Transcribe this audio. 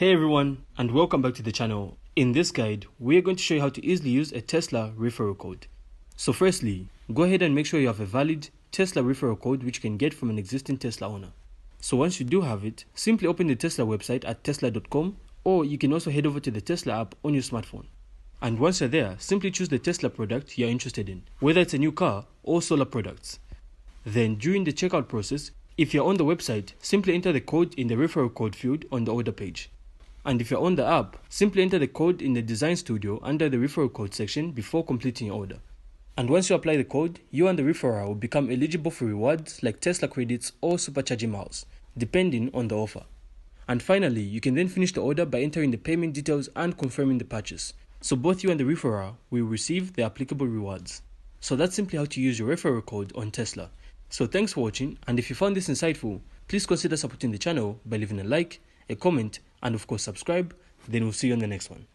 Hey everyone, and welcome back to the channel. In this guide, we are going to show you how to easily use a Tesla referral code. So firstly, go ahead and make sure you have a valid Tesla referral code which you can get from an existing Tesla owner. So once you do have it, simply open the Tesla website at tesla.com, or you can also head over to the Tesla app on your smartphone. And once you're there, simply choose the Tesla product you're interested in, whether it's a new car or solar products. Then during the checkout process, if you're on the website, simply enter the code in the referral code field on the order page. And if you're on the app, simply enter the code in the Design Studio under the referral code section before completing your order. And once you apply the code, you and the referrer will become eligible for rewards like Tesla credits or Supercharging miles, depending on the offer. And finally, you can then finish the order by entering the payment details and confirming the purchase. So both you and the referrer will receive the applicable rewards. So that's simply how to use your referral code on Tesla. So thanks for watching, and if you found this insightful, please consider supporting the channel by leaving a like, a comment, and of course subscribe. Then we'll see you on the next one.